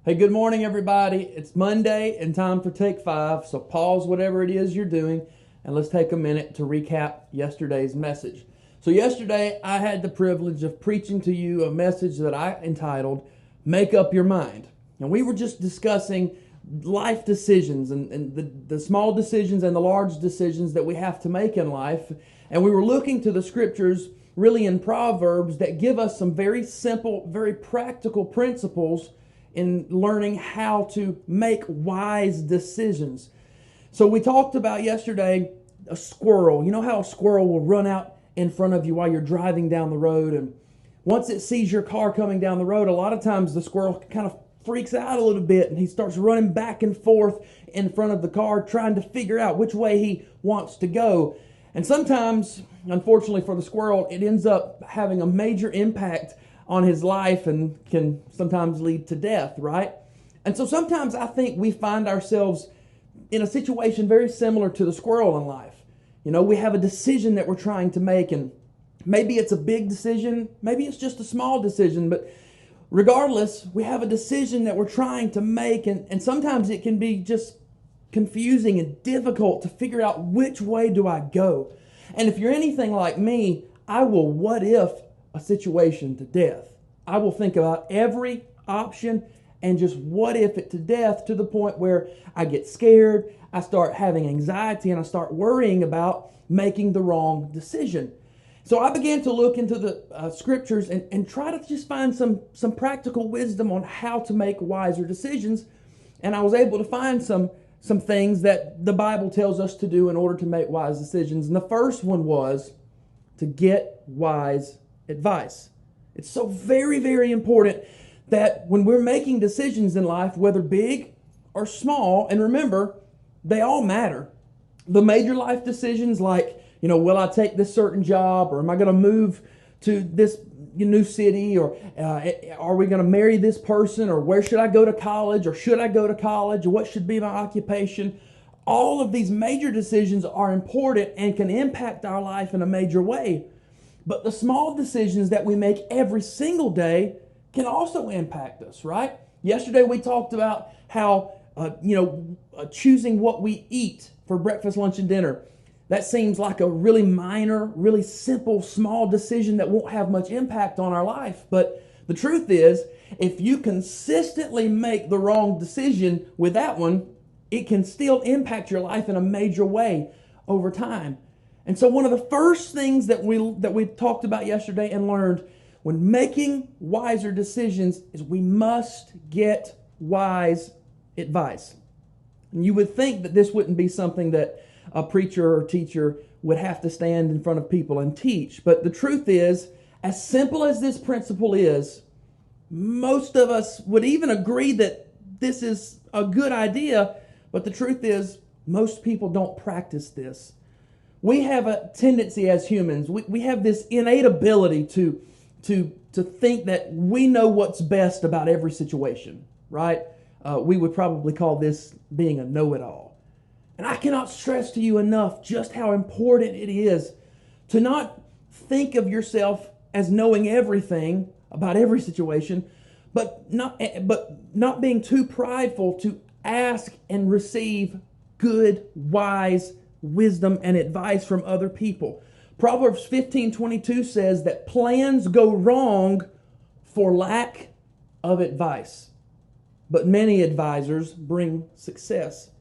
Hey, good morning, everybody. It's Monday and time for Take 5. So pause whatever it is you're doing and let's take a minute to recap yesterday's message. So yesterday I had the privilege of preaching to you a message that I entitled, Make Up Your Mind. And we were just discussing life decisions and the small decisions and the large decisions that we have to make in life. And we were looking to the scriptures really in Proverbs that give us some very simple, very practical principles in learning how to make wise decisions. So we talked about yesterday a squirrel. You know how a squirrel will run out in front of you while you're driving down the road, and once it sees your car coming down the road, a lot of times the squirrel kind of freaks out a little bit and he starts running back and forth in front of the car trying to figure out which way he wants to go. And sometimes, unfortunately for the squirrel, it ends up having a major impact on his life and can sometimes lead to death, right? And so sometimes I think we find ourselves in a situation very similar to the squirrel in life. You know, we have a decision that we're trying to make, and maybe it's a big decision, maybe it's just a small decision, but regardless, we have a decision that we're trying to make, and sometimes it can be just confusing and difficult to figure out which way do I go. And if you're anything like me, I will what if a situation to death. I will think about every option and just what if it to death, to the point where I get scared, I start having anxiety, and I start worrying about making the wrong decision. So I began to look into the scriptures and try to just find some practical wisdom on how to make wiser decisions. And I was able to find some things that the Bible tells us to do in order to make wise decisions. And the first one was to get wise advice. It's so very, very important that when we're making decisions in life, whether big or small, and remember, they all matter. The major life decisions like, will I take this certain job, or am I going to move to this new city, or are we going to marry this person, or where should I go to college, or should I go to college, or what should be my occupation? All of these major decisions are important and can impact our life in a major way. But the small decisions that we make every single day can also impact us, right? Yesterday we talked about how, choosing what we eat for breakfast, lunch, and dinner. That seems like a really minor, really simple, small decision that won't have much impact on our life. But the truth is, if you consistently make the wrong decision with that one, it can still impact your life in a major way over time. And so one of the first things that we talked about yesterday and learned when making wiser decisions is we must get wise advice. And you would think that this wouldn't be something that a preacher or teacher would have to stand in front of people and teach. But the truth is, as simple as this principle is, most of us would even agree that this is a good idea. But the truth is, most people don't practice this. We have a tendency as humans, we have this innate ability to think that we know what's best about every situation, right? We would probably call this being a know-it-all. And I cannot stress to you enough just how important it is to not think of yourself as knowing everything about every situation, but not being too prideful to ask and receive good, wise wisdom and advice from other people. Proverbs 15:22 says that plans go wrong for lack of advice, but many advisors bring success.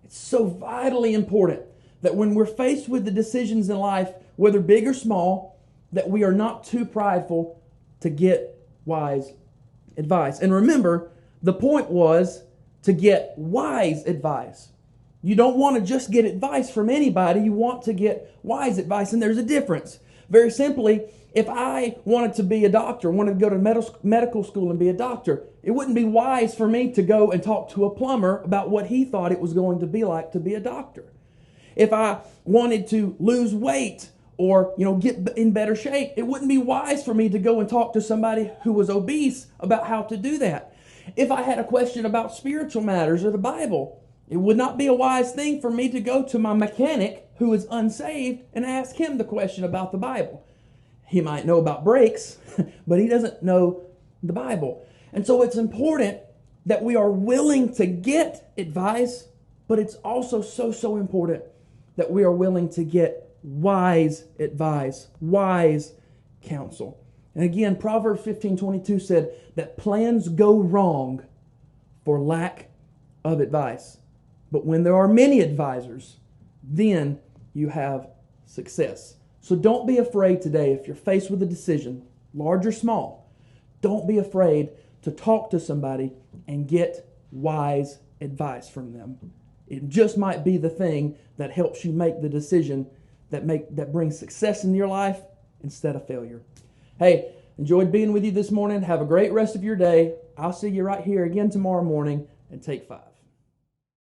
It's so vitally important that when we're faced with the decisions in life, whether big or small, that we are not too prideful to get wise advice. And remember, the point was to get wise advice. You don't want to just get advice from anybody. You want to get wise advice, and there's a difference. Very simply, if I wanted to be a doctor, wanted to go to medical school and be a doctor, it wouldn't be wise for me to go and talk to a plumber about what he thought it was going to be like to be a doctor. If I wanted to lose weight or get in better shape, it wouldn't be wise for me to go and talk to somebody who was obese about how to do that. If I had a question about spiritual matters or the Bible, it would not be a wise thing for me to go to my mechanic who is unsaved and ask him the question about the Bible. He might know about brakes, but he doesn't know the Bible. And so it's important that we are willing to get advice, but it's also so important that we are willing to get wise advice, wise counsel. And again, Proverbs 15:22 said that plans go wrong for lack of advice. But when there are many advisors, then you have success. So don't be afraid today if you're faced with a decision, large or small. Don't be afraid to talk to somebody and get wise advice from them. It just might be the thing that helps you make the decision that brings success in your life instead of failure. Hey, enjoyed being with you this morning. Have a great rest of your day. I'll see you right here again tomorrow morning and Take 5.